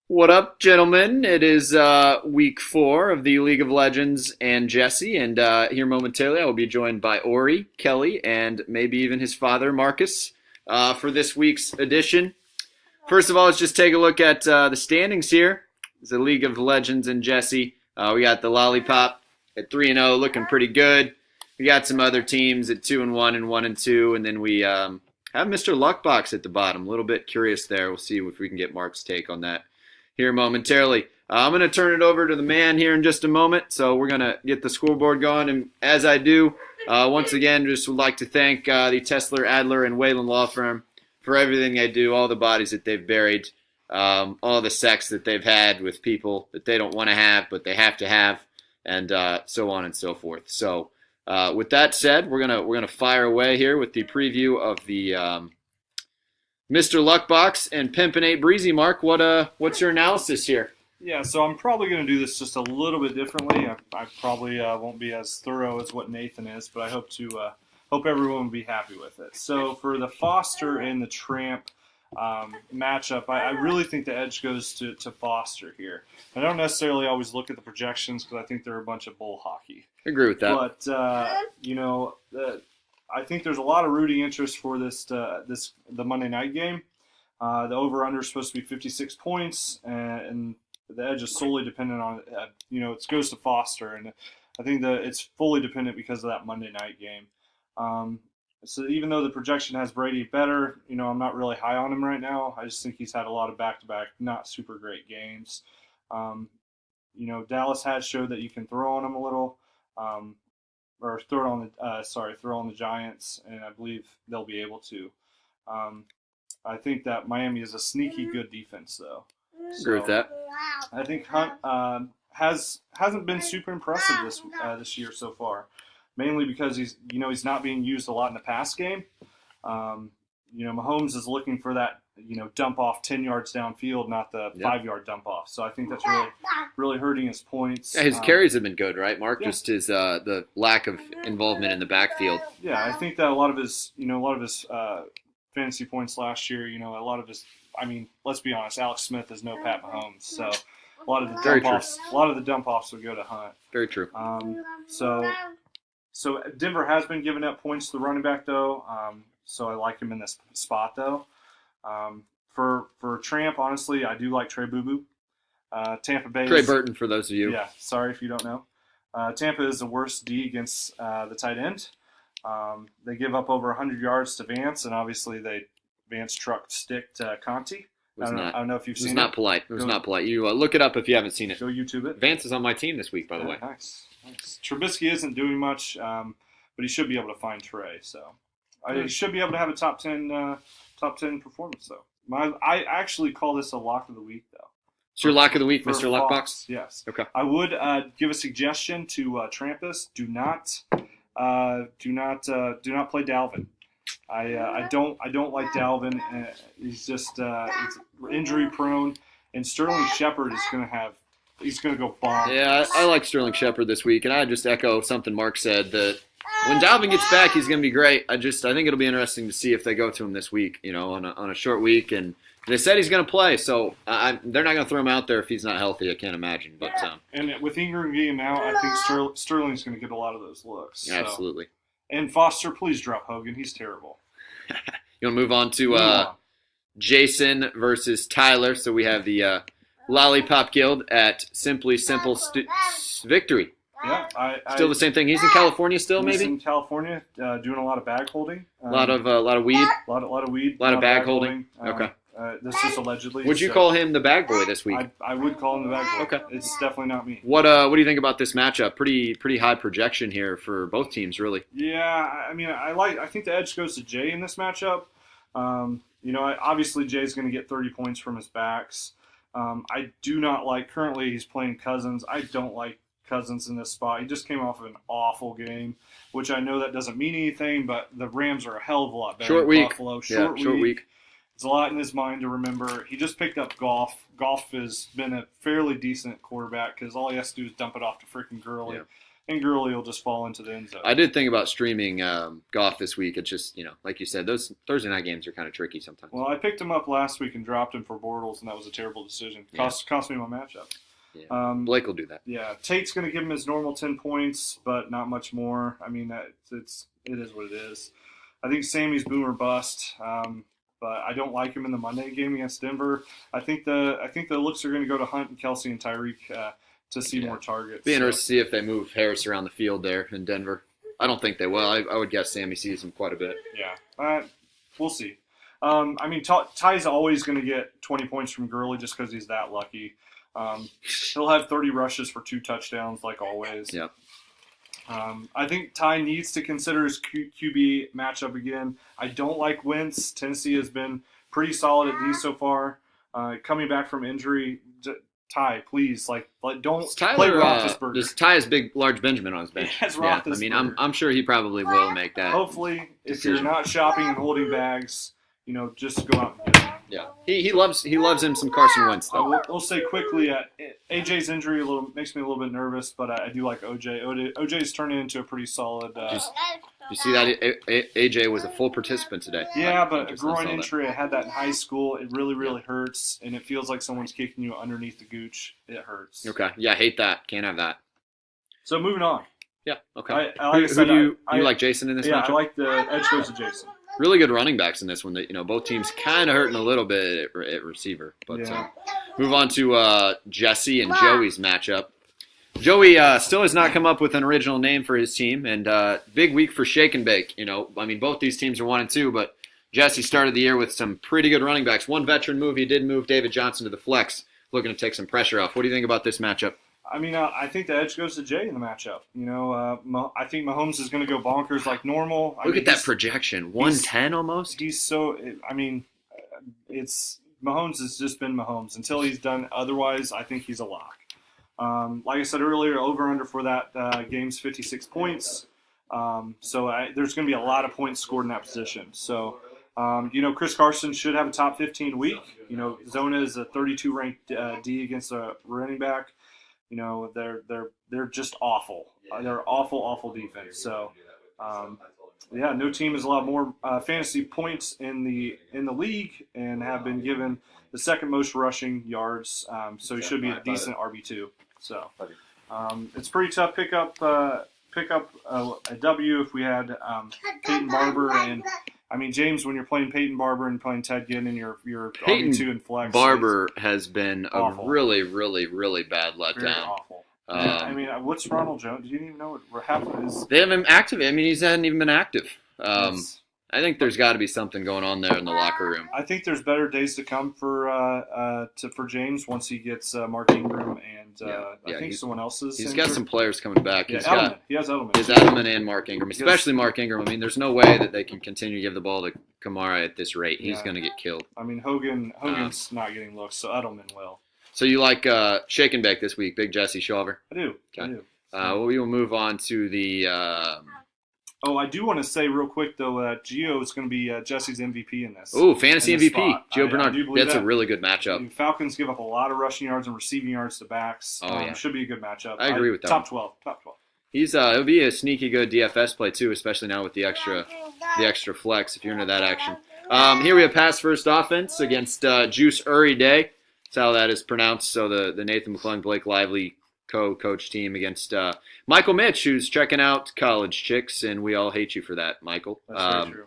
What up, gentlemen? It is week 4 of the League of Legends and Jesse, and here momentarily I will be joined by Ori, Kelly, and maybe even his father, Marcus, for this week's edition. First of all, let's just take a look at the standings here. It's the League of Legends and Jesse. We got the Lollipop at 3-0, looking pretty good. We got some other teams at 2-1 and 1-2, and then we have Mr. Luckbox at the bottom. A little bit curious there. We'll see if we can get Mark's take on that here momentarily. I'm going to turn it over to the man here in just a moment, so we're going to get the scoreboard going. And as I do, once again, just would like to thank the Tesler, Adler, and Wayland Law Firm for everything they do, all the bodies that they've buried, all the sex that they've had with people that they don't want to have, but they have to have, and so on and so forth. So with that said, we're gonna fire away here with the preview of the Mr. Luckbox and Pimpin' 8 Breezy. Mark, what's your analysis here? Yeah, so I'm probably going to do this just a little bit differently. I probably won't be as thorough as what Nathan is, but I hope everyone will be happy with it. So for the Foster and the Tramp matchup, I really think the edge goes to Foster here. I don't necessarily always look at the projections because I think they're a bunch of bull hockey. I agree with that. But I think there's a lot of rooting interest for the Monday night game. The over/under is supposed to be 56 points, and the edge is solely dependent on it goes to Foster, and I think that it's fully dependent because of that Monday night game. So even though the projection has Brady better, I'm not really high on him right now. I just think he's had a lot of back-to-back not super great games. Dallas has showed that you can throw on him a little. Or throw on the Giants, and I believe they'll be able to. I think that Miami is a sneaky good defense, though. Agree with that. I think Hunt hasn't been super impressive this year so far, mainly because he's not being used a lot in the pass game. Mahomes is looking for that dump off 10 yards downfield, not the 5-yard dump off. So I think that's really hurting his points. Yeah, his carries have been good, right, Mark? Yeah. Just his the lack of involvement in the backfield. Yeah, I think that a lot of his fantasy points last year, a lot of his. I mean, let's be honest, Alex Smith is no Pat Mahomes, so a lot of the dump offs would go to Hunt. Very true. So Denver has been giving up points to the running back though. So I like him in this spot though. For Tramp, honestly, I do like Trey Boo Boo. Tampa Bay. Trey Burton, for those of you. Yeah, sorry if you don't know. Tampa is the worst D against the tight end. They give up over 100 yards to Vance, and obviously Vance trucked stick to Conti. I don't know if you've seen it. It was not polite. It was not polite. You look it up if you haven't seen it. Go YouTube it. Vance is on my team this week, by the way. Nice. Trubisky isn't doing much, but he should be able to find Trey. So he should be able to have a top 10 performance, though. I actually call this a lock of the week, though. It's your lock of the week, Mr. Luckbox? Yes. Okay. I would give a suggestion to Trampus: do not play Dalvin. I don't like Dalvin. He's just he's injury prone, and Sterling Shepard is he's going to go bonkers. Yeah, I like Sterling Shepard this week, and I just echo something Mark said, that when Dalvin gets back, he's going to be great. I think it'll be interesting to see if they go to him this week, on a short week. And they said he's going to play, so they're not going to throw him out there if he's not healthy. I can't imagine. But and with Ingram being out, I think Sterling's going to get a lot of those looks. Yeah, absolutely. And Foster, please drop Hogan. He's terrible. You want to move on to Jason versus Tyler. So we have the Lollipop Guild at Simply Simple Victory. Yeah, still the same thing. He's in California still, maybe? He's in California, doing a lot of bag holding. A lot of weed? A lot of weed. A lot of bag holding. Okay. This is allegedly. Would you call him the bag boy this week? I would call him the bag boy. Okay. It's definitely not me. What do you think about this matchup? Pretty high projection here for both teams, really. Yeah, I mean, I think the edge goes to Jay in this matchup. Obviously Jay's going to get 30 points from his backs. I do not like, currently he's playing Cousins. I don't like Cousins in this spot. He just came off of an awful game, which I know that doesn't mean anything, but the Rams are a hell of a lot better short than week. Buffalo. Short week. It's a lot in his mind to remember. He just picked up Goff. Goff has been a fairly decent quarterback because all he has to do is dump it off to freaking Gurley. Yeah. and Gurley will just fall into the end zone. I did think about streaming Goff this week. It's just, like you said, those Thursday night games are kind of tricky sometimes. Well, I picked him up last week and dropped him for Bortles, and that was a terrible decision. Cost me my matchup. Yeah. Blake will do that. Yeah, Tate's going to give him his normal 10 points, but not much more. I mean, it is what it is. I think Sammy's boom or bust, but I don't like him in the Monday game against Denver. I think the looks are going to go to Hunt and Kelsey and Tyreek to see more targets. Be interested to see if they move Harris around the field there in Denver. I don't think they will. I would guess Sammy sees him quite a bit. Yeah, we'll see. I mean, Ty's always going to get 20 points from Gurley just because he's that lucky. He'll have 30 rushes for 2 touchdowns like always. Yep. I think Ty needs to consider his QB matchup again. I don't like Wentz. Tennessee has been pretty solid at D so far. Coming back from injury, Ty, please, don't play Roethlisberger. Does Ty has large Benjamin on his bench? He has Roethlisberger. I mean, I'm sure he probably will make that. Hopefully, if you're not shopping and holding bags, just go out and get him. Yeah, he loves him some Carson Wentz though. We'll say quickly, AJ's injury makes me a little bit nervous, but I do like OJ. OJ's turning into a pretty solid. You see that AJ was a full participant today. Yeah, but a groin injury. I had that in high school. It really hurts, and it feels like someone's kicking you underneath the gooch. It hurts. Okay, yeah, I hate that. Can't have that. So moving on. Yeah, okay. Who do you like Jason in this matchup? Yeah, I like the edge goes to Jason. Really good running backs in this one. Both teams kind of hurting a little bit at receiver. But move on to Jesse and Joey's matchup. Joey still has not come up with an original name for his team, and big week for Shake and Bake. I mean, both these teams are 1-2, but Jesse started the year with some pretty good running backs. One veteran move, he did move David Johnson to the flex, looking to take some pressure off. What do you think about this matchup? I mean, I think the edge goes to Jay in the matchup. I think Mahomes is going to go bonkers like normal. Look at that projection, 110 almost. He's so. I mean, Mahomes has just been Mahomes until he's done otherwise. I think he's a lock. Like I said earlier, over under for that game's 56 points. So there's going to be a lot of points scored in that position. So. Chris Carson should have a top 15 week. Zona is a 32 ranked D against a running back. They're just awful. They're awful defense. So, no team has allowed more fantasy points in the league and have been given the second most rushing yards. So he should be a decent RB2. So, it's pretty tough pick up a W if we had Peyton Barber and. I mean, James, when you're playing Peyton Barber and playing Ted Ginn and your RB2 and flex. Barber has been awful. A really, really, really bad letdown. Very awful. I mean, what's Ronald Jones? You didn't even know what happened. They haven't him active. I mean, he hasn't even been active. I think there's got to be something going on there in the locker room. I think there's better days to come for James once he gets Mark Ingram and I think someone else's. He's got some players coming back. He has Edelman. He has Edelman and Mark Ingram, especially Mark Ingram. I mean, there's no way that they can continue to give the ball to Kamara at this rate. He's going to get killed. I mean, Hogan's not getting looks, so Edelman will. So you like Shake and Bake this week, Big Jesse Shaver? I do. Okay. I do. Well, we will move on to the. I do want to say real quick, though, that Gio is going to be Jesse's MVP in this. Oh, fantasy MVP. Spot. Gio Bernard. That's a really good matchup. I mean, Falcons give up a lot of rushing yards and receiving yards to backs. Should be a good matchup. I agree with that. Top 12. It'll be a sneaky good DFS play, too, especially now with the extra flex, if you're into that action. Here we have pass first offense against Juice Uri Day. That's how that is pronounced. So the Nathan McClung, Blake Lively co-coach team against Michael Mitch, who's checking out college chicks, and we all hate you for that, Michael. That's very true.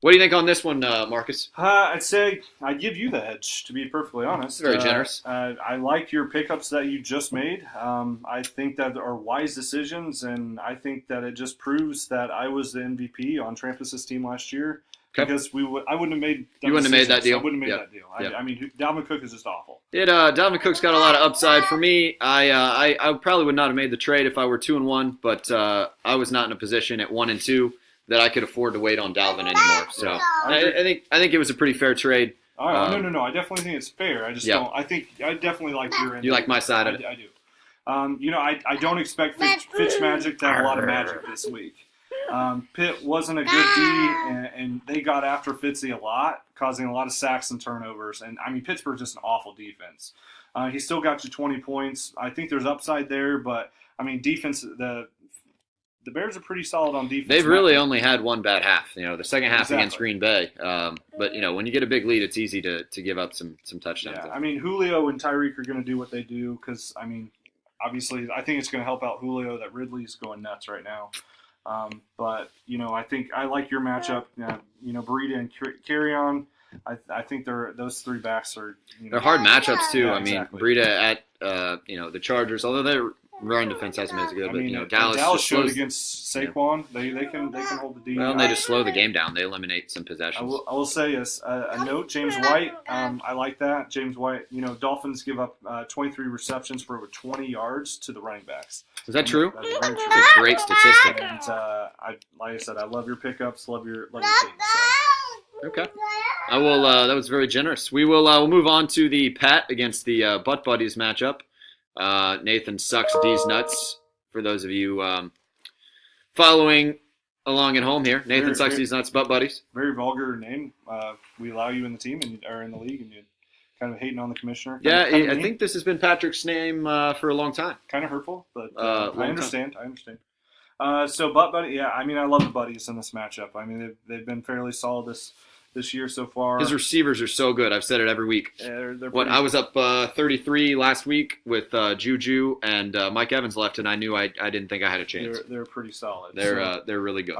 What do you think on this one, Marcus? I'd say I'd give you the edge, to be perfectly honest. Very generous. I like your pickups that you just made. I think that are wise decisions, and I think that it just proves that I was the MVP on Trampus's team last year. Okay. Because I wouldn't have made. You wouldn't have made that deal. I wouldn't have made that deal. I mean, Dalvin Cook is just awful. Dalvin Cook's got a lot of upside for me. I probably would not have made the trade if I were 2-1, but I was not in a position at 1-2 that I could afford to wait on Dalvin anymore. So I think it was a pretty fair trade. All right. No. I definitely think it's fair. I just don't. I think I definitely like your end. You like my side of it? I do. I don't expect Fitzmagic to have a lot of magic this week. Pitt wasn't a good D, and they got after Fitzy a lot, causing a lot of sacks and turnovers. And, I mean, Pittsburgh's just an awful defense. He still got you 20 points. I think there's upside there, but, I mean, defense, the Bears are pretty solid on defense. They've really only had one bad half, the second half against Green Bay. But, when you get a big lead, it's easy to give up some touchdowns. Yeah, I mean, Julio and Tyreek are going to do what they do because, I mean, obviously, I think it's going to help out Julio that Ridley's going nuts right now. But, I think I like your matchup. Burita and Carrion, I think those three backs are. They're hard matchups, too. Yeah, I mean, exactly. Burita at, the Chargers, although their run defense hasn't been as good. But, Dallas just showed slows, against Saquon. They can hold the D. Well, and they just slow the game down. They eliminate some possessions. I will say a note, James White. I like that. James White, Dolphins give up 23 receptions for over 20 yards to the running backs. Is that true? That's very true. That's a great statistic. And like I said, I love your pickups, love your team. So. Okay. I will. That was very generous. We'll move on to the Pat against the Butt Buddies matchup. Nathan sucks D's nuts. For those of you following along at home here, Nathan sucks D's nuts. Butt Buddies. Very vulgar name. We allow you in the team or in the league, and you kind of hating on the commissioner. Yeah, I think this has been Patrick's name for a long time. Kind of hurtful, but I understand. So Butt Buddy, yeah, I mean, I love the Buddies in this matchup. I mean, they've been fairly solid this year so far. His receivers are so good. I've said it every week. Yeah, they're I was up 33 last week with Juju and Mike Evans left, and I knew I didn't think I had a chance. They're pretty solid. They're really good.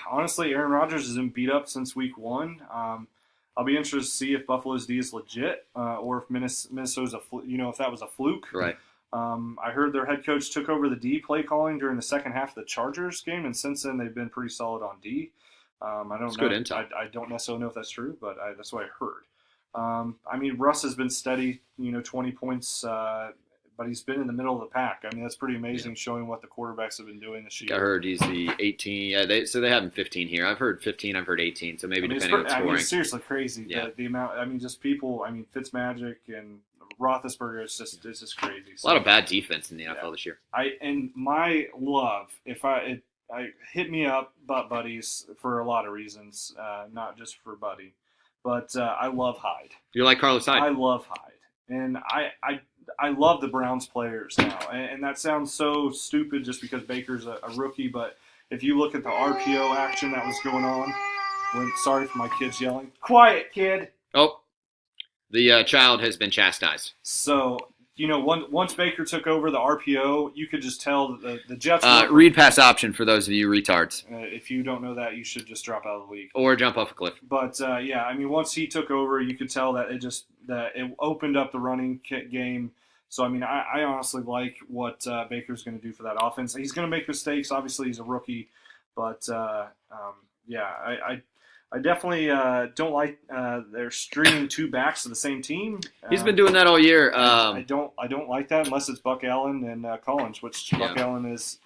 Honestly, Aaron Rodgers has been beat up since week 1. I'll be interested to see if Buffalo's D is legit or if Minnesota's if that was a fluke. Right. I heard their head coach took over the D play calling during the second half of the Chargers game, and since then they've been pretty solid on D. I don't know. Good intel. I don't necessarily know if that's true, but that's what I heard. I mean, Russ has been steady, 20 points, but he's been in the middle of the pack. I mean, that's pretty amazing, showing what the quarterbacks have been doing this year. I heard he's the 18. Yeah, they have him 15 here. I've heard 15. I've heard 18. So maybe depending on scoring. It's seriously crazy. Yeah. The amount. I mean, just people. I mean, Fitzmagic and Roethlisberger. It's just crazy. A lot of bad defense in the NFL this year. My love, I hit me up, Butt Buddies, for a lot of reasons, not just for Buddy, but I love Hyde. You're like Carlos Hyde. I love Hyde, and I love the Browns players now, and that sounds so stupid just because Baker's a rookie, but if you look at the RPO action that was going on, sorry for my kids yelling, quiet kid. Oh, the child has been chastised. So. Once Baker took over the RPO, you could just tell that the Jets. Read pass option for those of you retards. If you don't know that, you should just drop out of the league or jump off a cliff. But I mean, once he took over, you could tell that it opened up the running game. So I mean, I honestly like what Baker's going to do for that offense. He's going to make mistakes. Obviously, he's a rookie, but I definitely don't like they're stringing two backs to the same team. He's been doing that all year. I don't like that unless it's Buck Allen and Collins, which Buck Allen is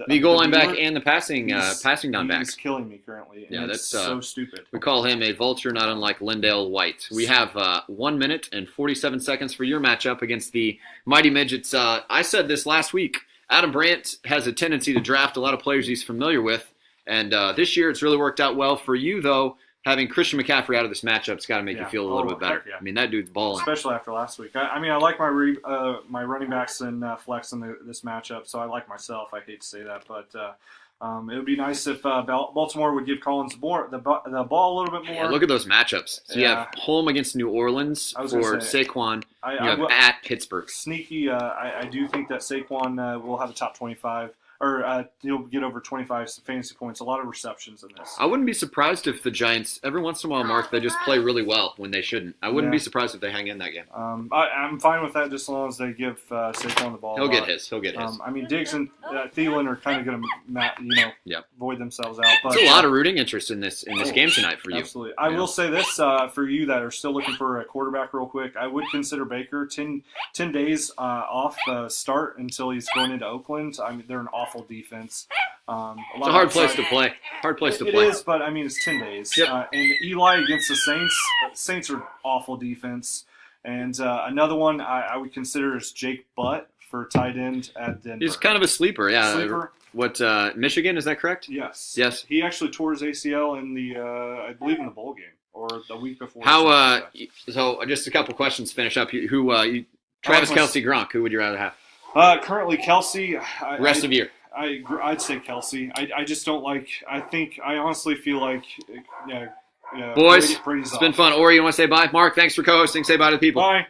the goal line back and the passing down back. He's killing me currently. And yeah, that's so stupid. We call him a vulture, not unlike Lindale White. We have 1 minute and 47 seconds for your matchup against the Mighty Midgets. I said this last week. Adam Brandt has a tendency to draft a lot of players he's familiar with. And this year, it's really worked out well for you, though. Having Christian McCaffrey out of this matchup's got to make you feel a little bit better. Yeah. I mean, that dude's balling. Especially after last week. I mean, I like my running backs and flex in this matchup, so I like myself. I hate to say that, but it would be nice if Baltimore would give Collins the ball a little bit more. Yeah, look at those matchups. So you have home against New Orleans for Saquon. You have at Pittsburgh. Sneaky. I do think that Saquon will have a top 25. Or he'll get over 25 fantasy points. A lot of receptions in this. I wouldn't be surprised if the Giants, every once in a while, Mark, they just play really well when they shouldn't. I wouldn't be surprised if they hang in that game. I'm fine with that just as long as they give Saquon the ball. He'll get his. I mean, Diggs and Thielen are kind of going to void themselves out. But, there's a lot of rooting interest in this game tonight for you. Absolutely. I will say this for you that are still looking for a quarterback real quick. I would consider Baker 10 days off start until he's going into Oakland. I mean, they're an awful defense. It's a hard place to play. It is, but I mean, it's 10 days. Yep. And Eli against the Saints. Saints are awful defense. And another one I would consider is Jake Butt for tight end at Denver. He's kind of a sleeper, yeah. Sleeper. Michigan? Is that correct? Yes. Yes. He actually tore his ACL in the, I believe, in the bowl game or the week before. How? So just a couple questions to finish up. Travis Kelce, Gronk. Who would you rather have? Currently, Kelce. Rest of year. I'd say Kelce. I just don't like. I honestly feel like. Yeah. Boys, it's been fun. Ori, you want to say bye? Mark, thanks for co-hosting. Say bye to the people. Bye.